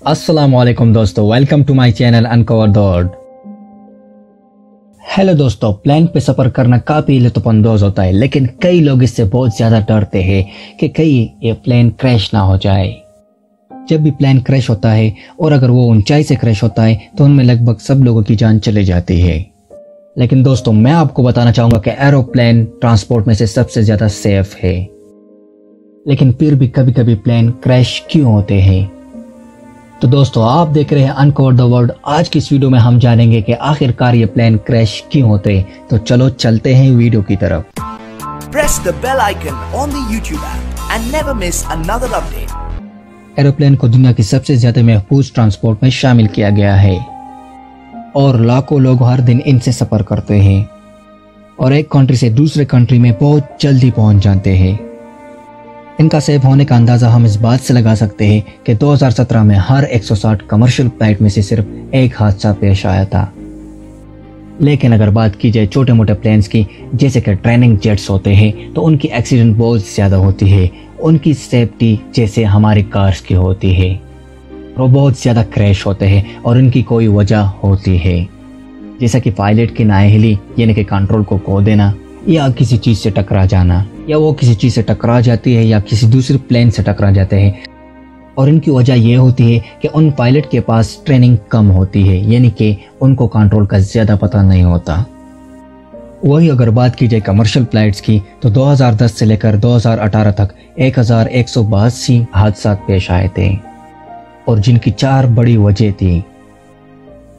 अस्सलामुअलैकुम दोस्तों, welcome to my channel uncover the world. Hello दोस्तों, प्लेन पे सफर करना काफी लुत्फानंदोज होता है, लेकिन कई लोग इससे बहुत ज्यादा डरते हैं कि कहीं ये प्लेन क्रैश ना हो जाए। जब भी प्लेन क्रैश होता है और अगर वो ऊंचाई से क्रैश होता है तो उनमें लगभग सब लोगों की जान चली जाती है। लेकिन दोस्तों, मैं आपको बताना चाहूंगा कि एरोप्लेन ट्रांसपोर्ट में से सबसे ज्यादा सेफ है। लेकिन फिर भी कभी कभी प्लेन क्रैश क्यों होते हैं? तो दोस्तों, आप देख रहे हैं अनकवर द वर्ल्ड। आज की इस वीडियो में हम जानेंगे कि आखिरकार ये प्लेन क्रैश क्यों होते हैं। तो चलो चलते हैं वीडियो की तरफ। Press the bell icon on the YouTube app and never miss another update. Aeroplane को दुनिया की सबसे ज्यादा महफूज ट्रांसपोर्ट में शामिल किया गया है और लाखों लोग हर दिन इनसे सफर करते हैं और एक कंट्री से दूसरे कंट्री में बहुत जल्दी पहुंच जाते हैं। इनका सेफ होने का अंदाजा हम इस बात से लगा सकते हैं कि 2017 में हर 160 कमर्शियल फ्लाइट में से सिर्फ एक हादसा पेश आया था। लेकिन अगर बात की जाए छोटे मोटे प्लेन्स की, जैसे कि ट्रेनिंग जेट्स होते हैं, तो उनकी एक्सीडेंट बहुत ज़्यादा होती है। उनकी सेफ्टी जैसे हमारी कार्स की होती है, वो बहुत ज़्यादा क्रैश होते हैं और उनकी कोई वजह होती है, जैसा कि पायलट की नाअहली यानी कि कंट्रोल को खो देना, या किसी चीज़ से टकरा जाना, या वो किसी चीज़ से टकरा जाती है या किसी दूसरे प्लेन से टकरा जाते हैं। और इनकी वजह यह होती है कि उन पायलट के पास ट्रेनिंग कम होती है, यानी कि उनको कंट्रोल का ज़्यादा पता नहीं होता। वही अगर बात की जाए कमर्शियल फ्लाइट्स की, तो 2010 से लेकर 2018 तक 1182 हादसा पेश आए थे और जिनकी 4 बड़ी वजह थी,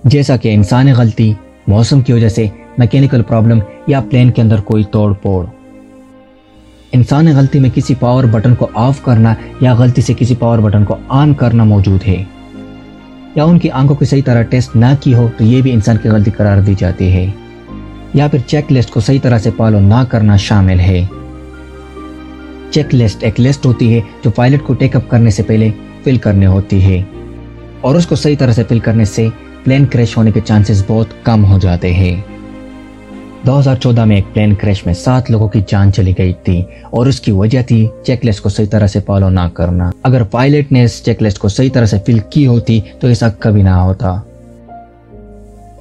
जैसा कि इंसानी गलती, मौसम की वजह से, मैकेनिकल प्रॉब्लम या प्लेन के अंदर कोई तोड़ फोड़। इंसानी गलती में किसी पावर बटन को ऑफ करना या गलती से किसी पावर बटन को ऑन करना मौजूद है, या उनकी आंखों की सही तरह टेस्ट ना की हो तो ये भी इंसान की गलती करार दी जाती है, या फिर चेक लिस्ट को सही तरह से फॉलो ना करना शामिल है। चेक लिस्ट एक लिस्ट होती है जो पायलट को टेकअप करने से पहले फिल करनी होती है और उसको सही तरह से फिल करने से प्लेन क्रैश होने के चांसेस बहुत कम हो जाते हैं। 2014 में एक प्लेन क्रैश में 7 लोगों की जान चली गई थी और उसकी वजह थी चेकलिस्ट को सही तरह से फॉलो ना करना। अगर पायलट ने इस चेकलिस्ट को सही तरह से फिल की होती तो ऐसा कभी ना होता।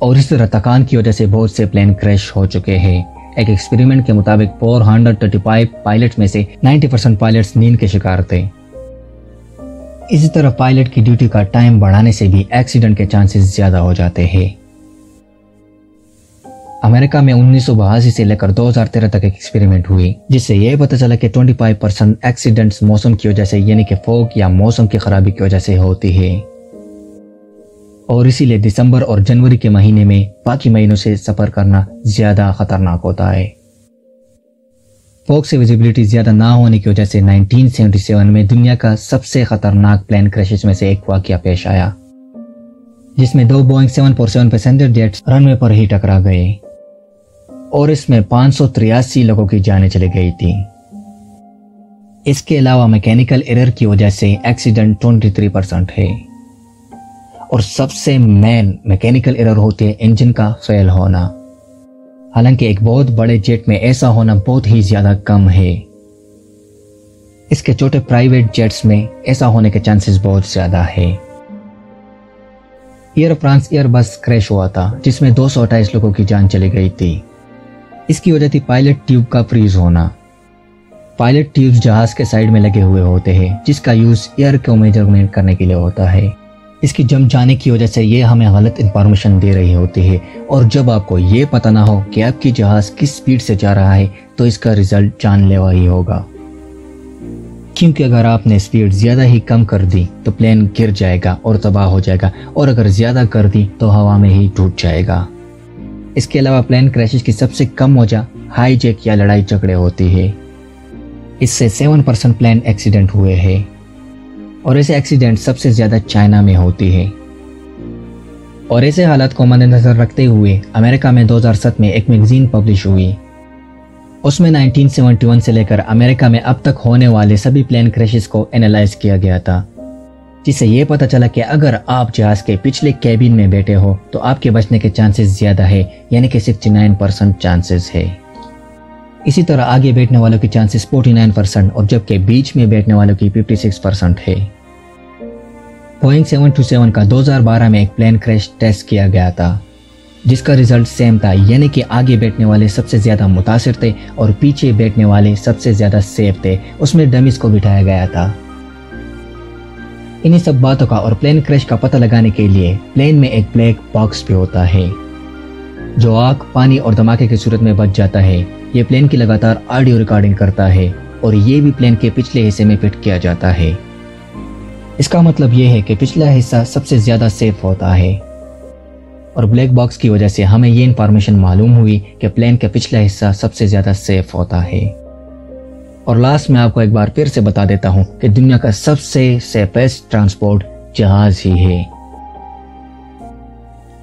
और इस तरह थकान की वजह से बहुत से प्लेन क्रैश हो चुके हैं। एक एक्सपेरिमेंट के मुताबिक 435 पायलट में से 90% पायलट्स नींद के शिकार थे। इसी तरह पायलट की ड्यूटी का टाइम बढ़ाने से भी एक्सीडेंट के चांसेस ज्यादा हो जाते हैं। अमेरिका में 1982 से लेकर 2013 तक एक एक्सपेरिमेंट हुई, जिससे यह पता चला कि 25% एक्सीडेंट्स मौसम की वजह से, यानी कि फॉग या मौसम की खराबी की वजह से होती है। और इसीलिए दिसंबर और जनवरी के महीने में बाकी महीनों से सफर करना ज्यादा खतरनाक होता है। फॉग से विजिबिलिटी ज्यादा ना होने की वजह से 1977 में दुनिया का सबसे खतरनाक प्लेन क्रैशेस में से एक वाकया पेश आया, जिसमें 2 बोइंग 747 पैसेंजर जेट्स रनवे पर ही टकरा गए और इसमें 583 लोगों की जानें चली गई थी। इसके अलावा मैकेनिकल एरर की वजह से एक्सीडेंट 23% है और सबसे मेन मैकेनिकल एरर होती है इंजन का फेल होना। हालांकि एक बहुत बड़े जेट में ऐसा होना बहुत ही ज्यादा कम है। इसके छोटे प्राइवेट जेट्स में ऐसा होने के चांसेस बहुत ज्यादा है। एयर फ्रांस एयरबस क्रैश हुआ था, जिसमें 228 लोगों की जान चली गई थी। इसकी वजह थी पायलट ट्यूब का फ्रीज होना। पायलट ट्यूब्स जहाज के साइड में लगे हुए होते हैं, जिसका यूज एयर को मेजरमेंट करने के लिए होता है। इसकी जम जाने की वजह से ये हमें गलत इंफॉर्मेशन दे रही होती है और जब आपको ये पता ना हो कि आपकी जहाज किस स्पीड से जा रहा है तो इसका रिजल्ट जानलेवा ही होगा, क्योंकि अगर आपने स्पीड ज्यादा ही कम कर दी तो प्लेन गिर जाएगा और तबाह हो जाएगा, और अगर ज्यादा कर दी तो हवा में ही टूट जाएगा। इसके अलावा प्लेन क्रैशेस की सबसे कम वजह हाईजैक या लड़ाई झगड़े होती है। इससे 7% प्लेन एक्सीडेंट हुए हैं और ऐसे एक्सीडेंट सबसे ज्यादा चाइना में होती है। और ऐसे हालात को मद्देनजर रखते हुए अमेरिका में 2007 में एक मैगजीन पब्लिश हुई। उसमें 1971 से लेकर अमेरिका में अब तक होने वाले सभी प्लेन क्रैशेस को एनालाइज किया गया था, जिससे ये पता चला कि अगर आप जहाज के पिछले कैबिन में बैठे हो तो आपके बचने के चांसेस ज्यादा है, यानी कि 69% चांसेस है। इसी तरह आगे बैठने वालों की चांसेस 49% और जबकि बीच में बैठने वालों की 56% है। बोइंग 727 का 2012 में एक प्लेन क्रैश टेस्ट किया गया था, जिसका रिजल्ट सेम था, यानी कि आगे बैठने वाले सबसे ज्यादा मुतासिर थे और पीछे बैठने वाले सबसे ज्यादा सेफ थे। उसमें डमीज को बिठाया गया था। इन्हीं सब बातों का और प्लेन क्रैश का पता लगाने के लिए प्लेन में एक ब्लैक बॉक्स भी होता है, जो आग, पानी और धमाके की सूरत में बच जाता है। ये प्लेन की लगातार ऑडियो रिकॉर्डिंग करता है और ये भी प्लेन के पिछले हिस्से में फिट किया जाता है। इसका मतलब ये है कि पिछला हिस्सा सबसे ज्यादा सेफ होता है और ब्लैक बॉक्स की वजह से हमें ये इंफॉर्मेशन मालूम हुई कि प्लेन का पिछला हिस्सा सबसे ज्यादा सेफ होता है। और लास्ट में आपको एक बार फिर से बता देता हूं कि दुनिया का सबसे सेफेस्ट ट्रांसपोर्ट जहाज ही है।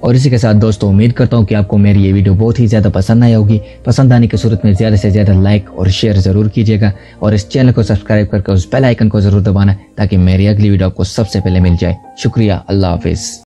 और इसी के साथ दोस्तों, उम्मीद करता हूं कि आपको मेरी ये वीडियो बहुत ही ज्यादा पसंद आई होगी। पसंद आने की सूरत में ज्यादा से ज्यादा लाइक और शेयर जरूर कीजिएगा और इस चैनल को सब्सक्राइब करके उस बेल आइकन को जरूर दबाना ताकि मेरी अगली वीडियो आपको सबसे पहले मिल जाए। शुक्रिया, अल्लाह हाफिज।